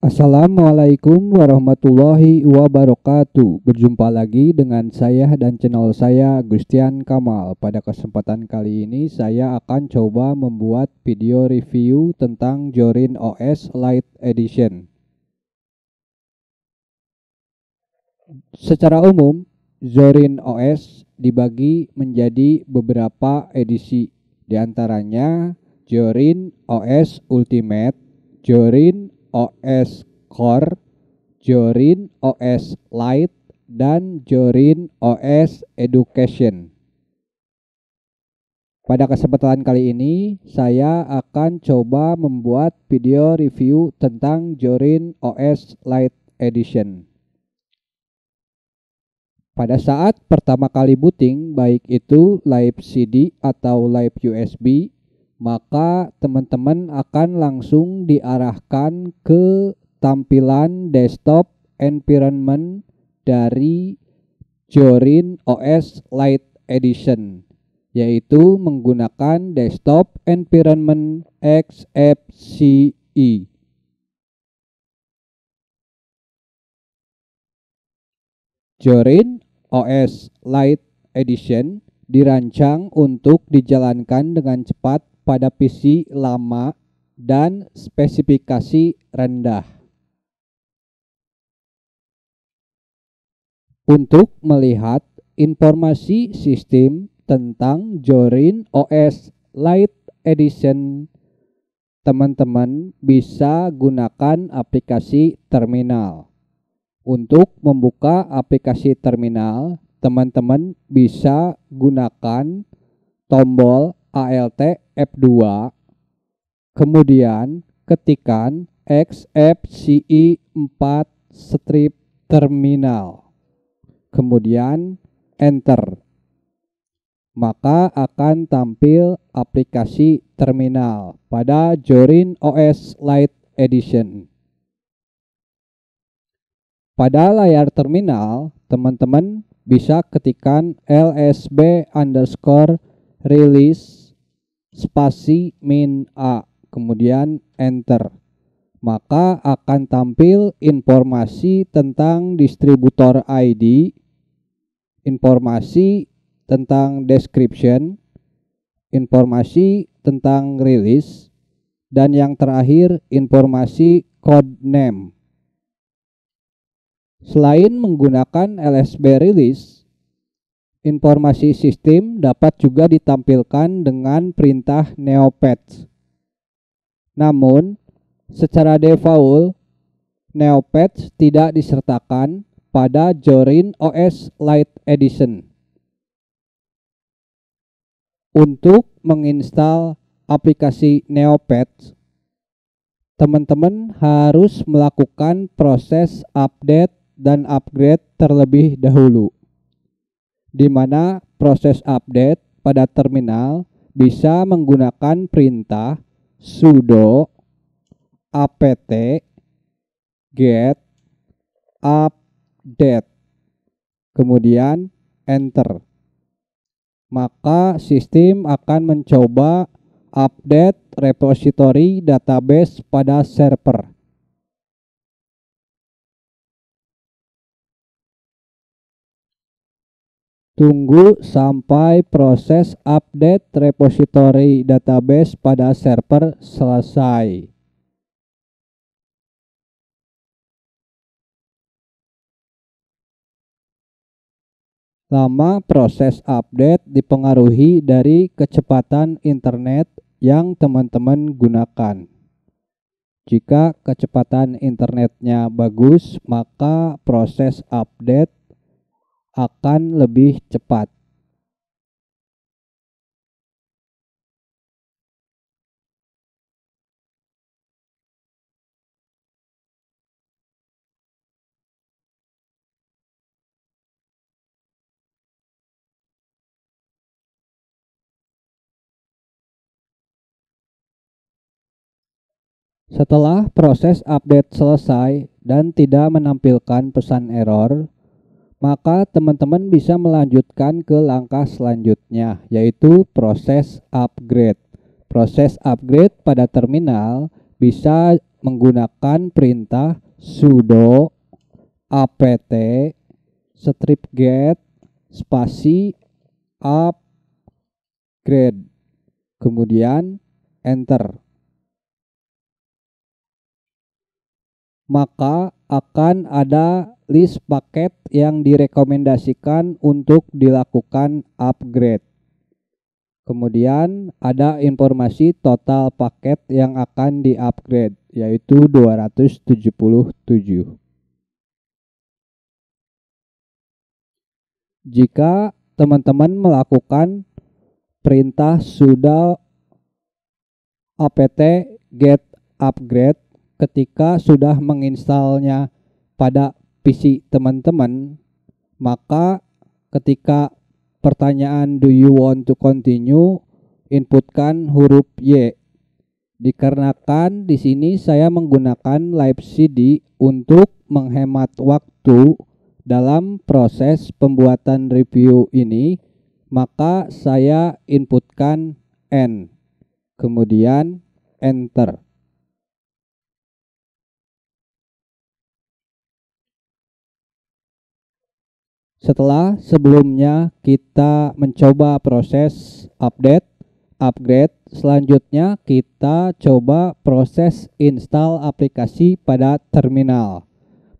Assalamualaikum warahmatullahi wabarakatuh. Berjumpa lagi dengan saya dan channel saya Gustian Kamal. Pada kesempatan kali ini saya akan coba membuat video review tentang Zorin OS Lite Edition. Secara umum, Zorin OS dibagi menjadi beberapa edisi. Di antaranya Zorin OS Ultimate, Zorin OS Core, Zorin OS Lite, dan Zorin OS Education. Pada kesempatan kali ini, saya akan coba membuat video review tentang Zorin OS Lite Edition. Pada saat pertama kali booting, baik itu live CD atau live USB, maka teman-teman akan langsung diarahkan ke tampilan desktop environment dari Zorin OS Lite Edition, yaitu menggunakan desktop environment XFCE. Zorin OS Lite Edition dirancang untuk dijalankan dengan cepat pada PC lama dan spesifikasi rendah. Untuk melihat informasi sistem tentang Zorin OS Lite Edition, teman-teman bisa gunakan aplikasi terminal. Untuk membuka aplikasi terminal, teman-teman bisa gunakan tombol Alt F2, kemudian ketikkan XFCE 4 strip terminal, kemudian enter. Maka akan tampil aplikasi terminal pada Zorin OS Lite Edition. Pada layar terminal, teman-teman bisa ketikkan lsb_release spasi min a, kemudian enter. Maka akan tampil informasi tentang distributor ID, informasi tentang description, informasi tentang release, dan yang terakhir informasi code name. Selain menggunakan LSB release, informasi sistem dapat juga ditampilkan dengan perintah neopatch. Namun, secara default, neopatch tidak disertakan pada Zorin OS Lite Edition. Untuk menginstal aplikasi neopatch, teman-teman harus melakukan proses update dan upgrade terlebih dahulu, di mana proses update pada terminal bisa menggunakan perintah sudo apt get update, kemudian enter. Maka sistem akan mencoba update repository database pada server. Tunggu sampai proses update repository database pada server selesai. Lama proses update dipengaruhi dari kecepatan internet yang teman-teman gunakan. Jika kecepatan internetnya bagus, maka proses update akan lebih cepat. Setelah proses update selesai dan tidak menampilkan pesan error, maka teman-teman bisa melanjutkan ke langkah selanjutnya, yaitu proses upgrade. Proses upgrade pada terminal bisa menggunakan perintah sudo apt strip get spasi upgrade, kemudian enter. Maka akan ada list paket yang direkomendasikan untuk dilakukan upgrade. Kemudian ada informasi total paket yang akan di-upgrade, yaitu 277. Jika teman-teman melakukan perintah sudo apt get upgrade ketika sudah menginstalnya pada PC teman-teman, maka ketika pertanyaan do you want to continue, inputkan huruf Y. Dikarenakan di sini saya menggunakan live CD untuk menghemat waktu dalam proses pembuatan review ini, maka saya inputkan N, kemudian enter. Setelah sebelumnya kita mencoba proses upgrade, selanjutnya kita coba proses install aplikasi pada terminal.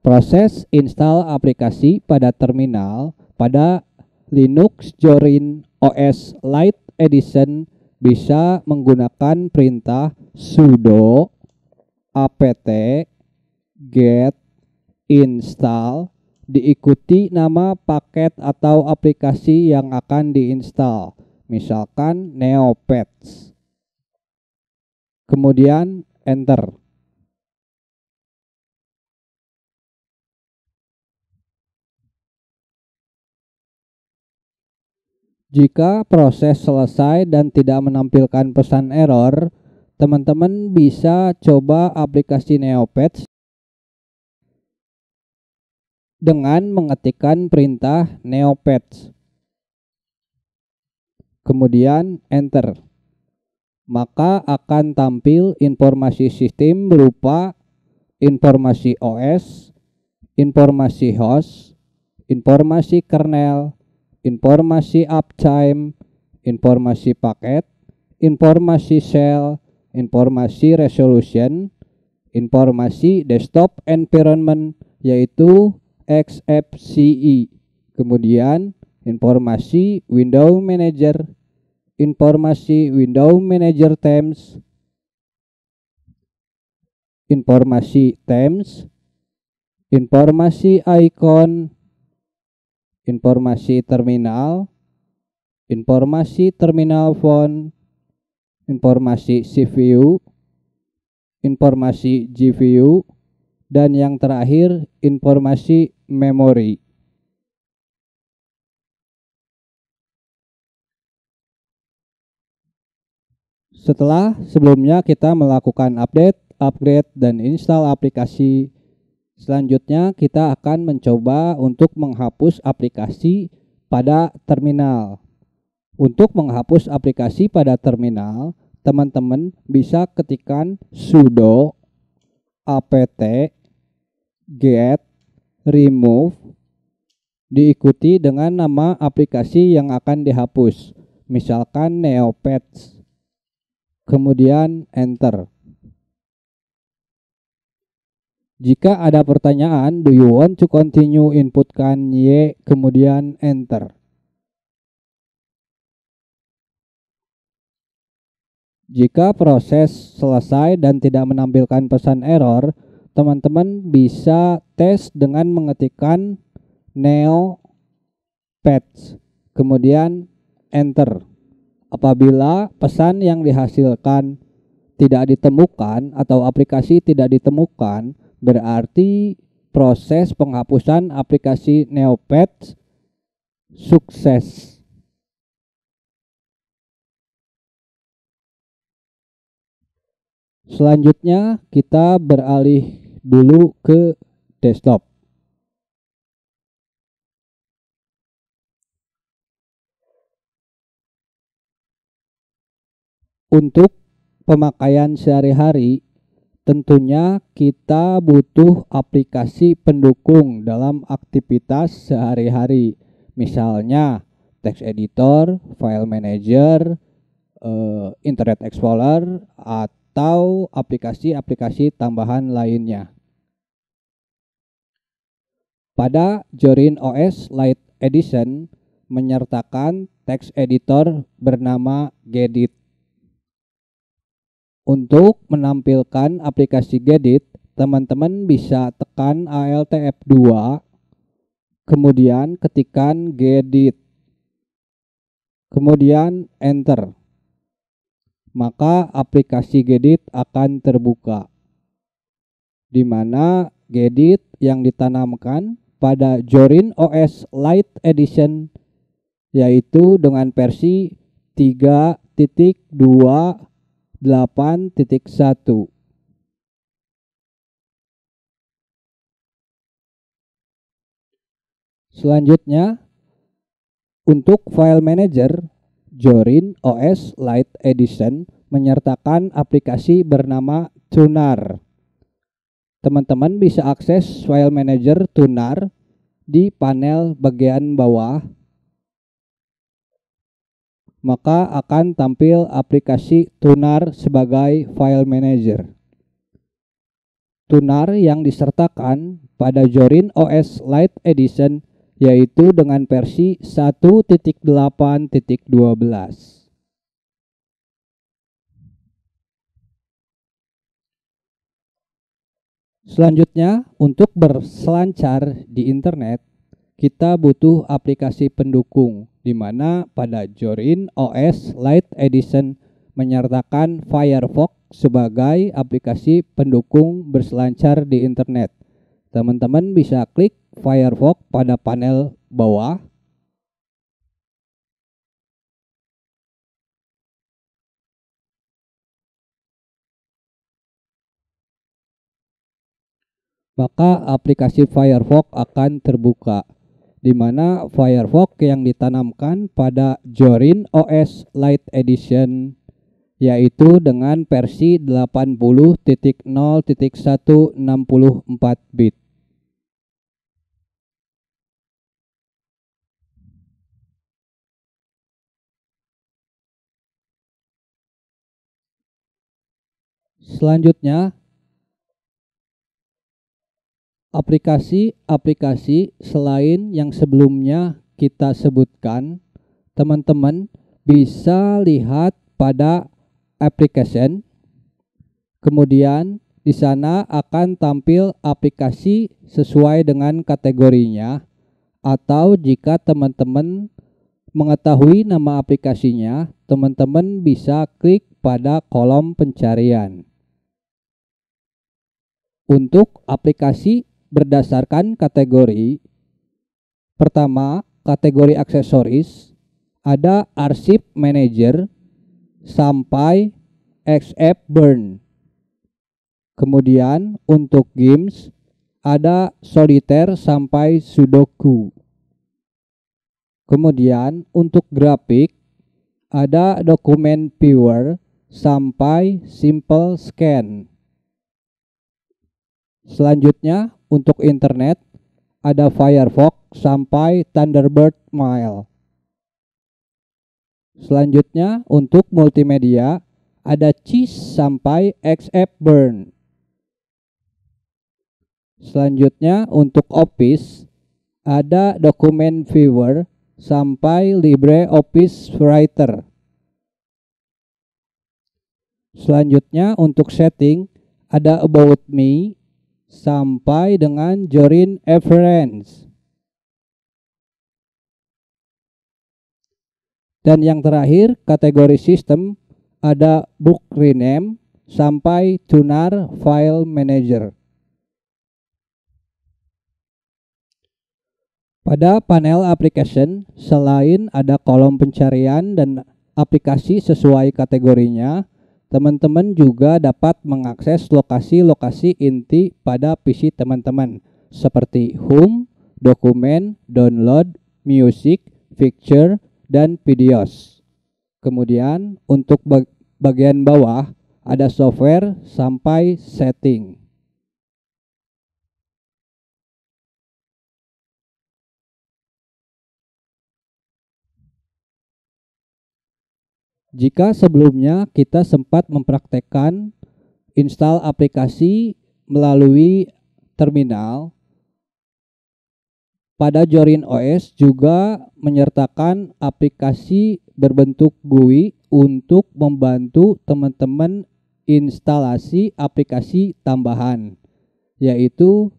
Proses install aplikasi pada terminal pada Linux Zorin OS Lite Edition bisa menggunakan perintah sudo apt get install diikuti nama paket atau aplikasi yang akan diinstal, misalkan Neopets. Kemudian enter. Jika proses selesai dan tidak menampilkan pesan error, teman-teman bisa coba aplikasi Neopets dengan mengetikkan perintah Neopets, kemudian enter. Maka akan tampil informasi sistem berupa informasi OS, informasi host, informasi kernel, informasi uptime, informasi paket, informasi shell, informasi resolution, informasi desktop environment yaitu XFCE, kemudian informasi window manager, informasi window manager themes, informasi themes, informasi icon, informasi terminal, informasi terminal font, informasi CPU, informasi GPU, dan yang terakhir informasi memori. Setelah sebelumnya kita melakukan update, upgrade, dan install aplikasi, selanjutnya kita akan mencoba untuk menghapus aplikasi pada terminal. Untuk menghapus aplikasi pada terminal, teman-teman bisa ketikkan sudo apt get remove diikuti dengan nama aplikasi yang akan dihapus, misalkan Neopets, kemudian enter. Jika ada pertanyaan do you want to continue, inputkan Y, kemudian enter. Jika proses selesai dan tidak menampilkan pesan error, teman-teman bisa tes dengan mengetikkan Neopets, kemudian enter. Apabila pesan yang dihasilkan tidak ditemukan atau aplikasi tidak ditemukan, berarti proses penghapusan aplikasi Neopets sukses. Selanjutnya kita beralih dulu ke desktop. Untuk pemakaian sehari-hari, tentunya kita butuh aplikasi pendukung dalam aktivitas sehari-hari. Misalnya text editor, file manager, Internet Explorer, atau aplikasi-aplikasi tambahan lainnya. Pada Zorin OS Lite Edition menyertakan text editor bernama Gedit. Untuk menampilkan aplikasi Gedit, teman-teman bisa tekan Alt F2, kemudian ketikkan Gedit, kemudian Enter. Maka aplikasi Gedit akan terbuka, di mana Gedit yang ditanamkan pada Zorin OS Lite Edition yaitu dengan versi 3.28.1. Selanjutnya, untuk file manager, Zorin OS Lite Edition menyertakan aplikasi bernama Tunar. Teman-teman bisa akses file manager Tunar di panel bagian bawah, maka akan tampil aplikasi Tunar sebagai file manager. Tunar yang disertakan pada Zorin OS Lite Edition yaitu dengan versi 1.8.12. Selanjutnya, untuk berselancar di internet, kita butuh aplikasi pendukung, di mana pada Zorin OS Lite Edition menyertakan Firefox sebagai aplikasi pendukung berselancar di internet. Teman-teman bisa klik Firefox pada panel bawah. Maka aplikasi Firefox akan terbuka, di mana Firefox yang ditanamkan pada Zorin OS Lite Edition yaitu dengan versi 80.0.164 bit. Selanjutnya, aplikasi-aplikasi selain yang sebelumnya kita sebutkan, teman-teman bisa lihat pada application. Kemudian di sana akan tampil aplikasi sesuai dengan kategorinya, atau jika teman-teman mengetahui nama aplikasinya, teman-teman bisa klik pada kolom pencarian. Untuk aplikasi berdasarkan kategori, pertama kategori aksesoris, ada Arsip Manager sampai XF Burn. Kemudian untuk games ada Solitaire sampai Sudoku. Kemudian untuk grafik ada Document Viewer sampai Simple Scan. Selanjutnya untuk internet ada Firefox sampai Thunderbird Mail. Selanjutnya untuk multimedia ada Cheese sampai XF Burn. Selanjutnya untuk Office ada Document Viewer sampai LibreOffice Writer. Selanjutnya untuk setting ada About Me sampai dengan Zorin Reference. Dan yang terakhir kategori sistem ada Book Rename sampai Tunar File Manager. Pada panel application, selain ada kolom pencarian dan aplikasi sesuai kategorinya, teman-teman juga dapat mengakses lokasi-lokasi inti pada PC teman-teman seperti Home, Dokumen, Download, Music, Picture, dan Videos. Kemudian untuk bagian bawah ada software sampai setting. Jika sebelumnya kita sempat mempraktekkan install aplikasi melalui terminal, pada Jorin OS juga menyertakan aplikasi berbentuk GUI untuk membantu teman-teman instalasi aplikasi tambahan, yaitu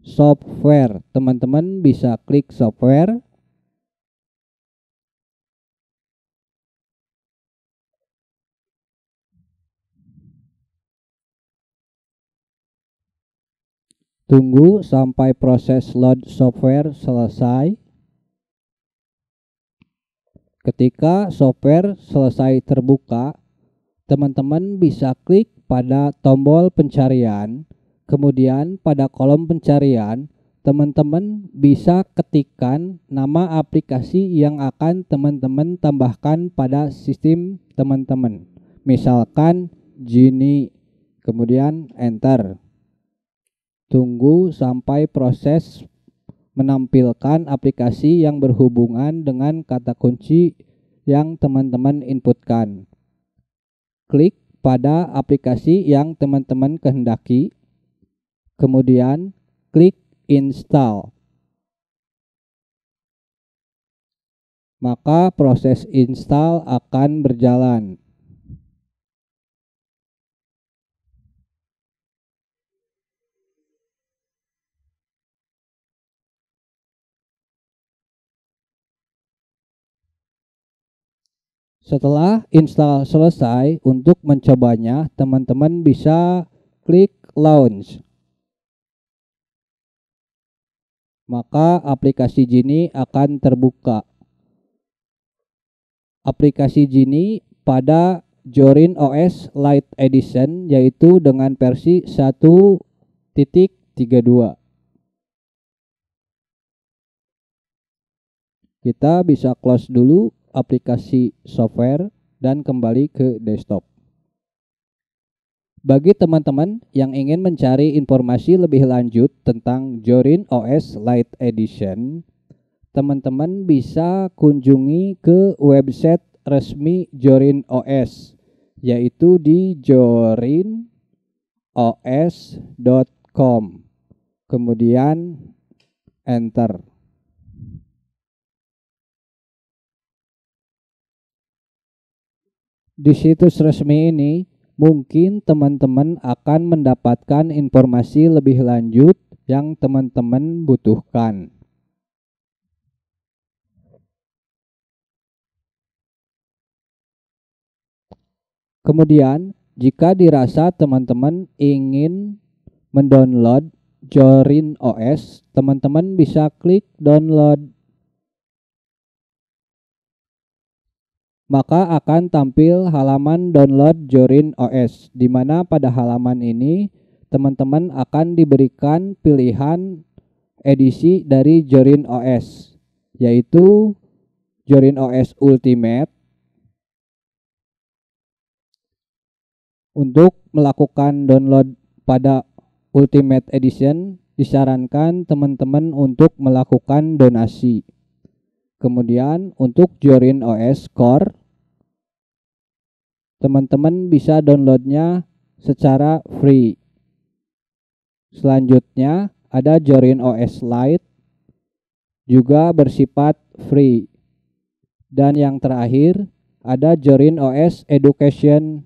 software. Teman-teman bisa klik software, tunggu sampai proses load software selesai. Ketika software selesai terbuka, teman-teman bisa klik pada tombol pencarian, kemudian pada kolom pencarian, teman-teman bisa ketikkan nama aplikasi yang akan teman-teman tambahkan pada sistem teman-teman. Misalkan Genie, kemudian enter. Tunggu sampai proses menampilkan aplikasi yang berhubungan dengan kata kunci yang teman-teman inputkan. Klik pada aplikasi yang teman-teman kehendaki, kemudian klik install. Maka proses install akan berjalan. Setelah install selesai, untuk mencobanya, teman-teman bisa klik launch. Maka aplikasi Genie akan terbuka. Aplikasi Genie pada Jorin OS Lite Edition, yaitu dengan versi 1.32. Kita bisa close dulu aplikasi software dan kembali ke desktop. Bagi teman-teman yang ingin mencari informasi lebih lanjut tentang Jorin OS Lite Edition, teman-teman bisa kunjungi ke website resmi Jorin OS, yaitu di jorinos.com. Kemudian enter. Di situs resmi ini, mungkin teman-teman akan mendapatkan informasi lebih lanjut yang teman-teman butuhkan. Kemudian, jika dirasa teman-teman ingin mendownload Jorin OS, teman-teman bisa klik download. Maka akan tampil halaman download Jorin OS, di mana pada halaman ini teman-teman akan diberikan pilihan edisi dari Jorin OS, yaitu Jorin OS Ultimate. Untuk melakukan download pada Ultimate Edition, disarankan teman-teman untuk melakukan donasi. Kemudian untuk Jorin OS Core, teman-teman bisa downloadnya secara free. Selanjutnya ada Jorin OS Lite, juga bersifat free. Dan yang terakhir ada Jorin OS Education,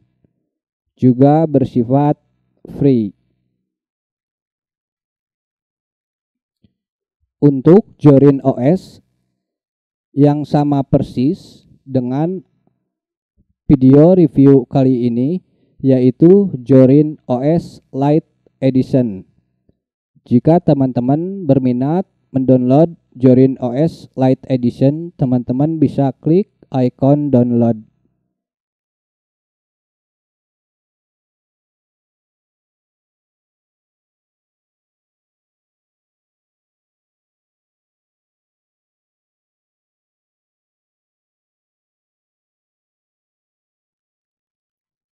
juga bersifat free. Untuk Jorin OS yang sama persis dengan video review kali ini, yaitu Jorin OS Lite Edition. Jika teman-teman berminat mendownload Jorin OS Lite Edition, teman-teman bisa klik icon download.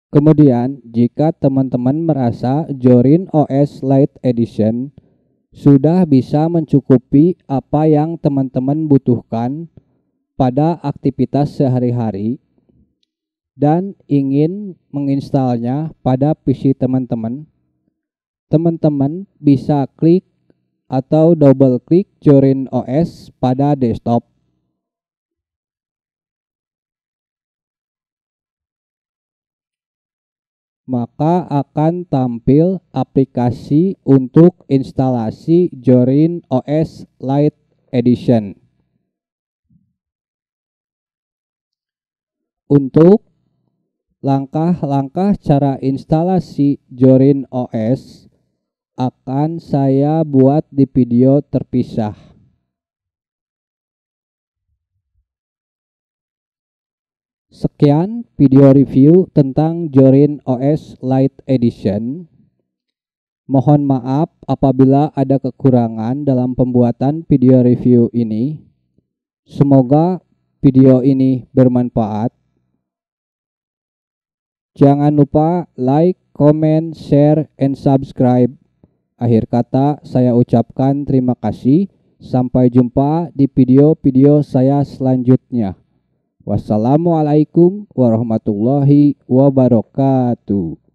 Kemudian, jika teman-teman merasa Jorin OS Lite Edition sudah bisa mencukupi apa yang teman-teman butuhkan pada aktivitas sehari-hari dan ingin menginstalnya pada PC teman-teman, teman-teman bisa klik atau double klik Jorin OS pada desktop. Maka akan tampil aplikasi untuk instalasi Jorin OS Lite Edition. Untuk langkah-langkah cara instalasi Jorin OS akan saya buat di video terpisah. Sekian video review tentang Jorin OS Lite Edition. Mohon maaf apabila ada kekurangan dalam pembuatan video review ini. Semoga video ini bermanfaat. Jangan lupa like, comment, share, and subscribe. Akhir kata saya ucapkan terima kasih. Sampai jumpa di video-video saya selanjutnya. Wassalamualaikum warahmatullahi wabarakatuh.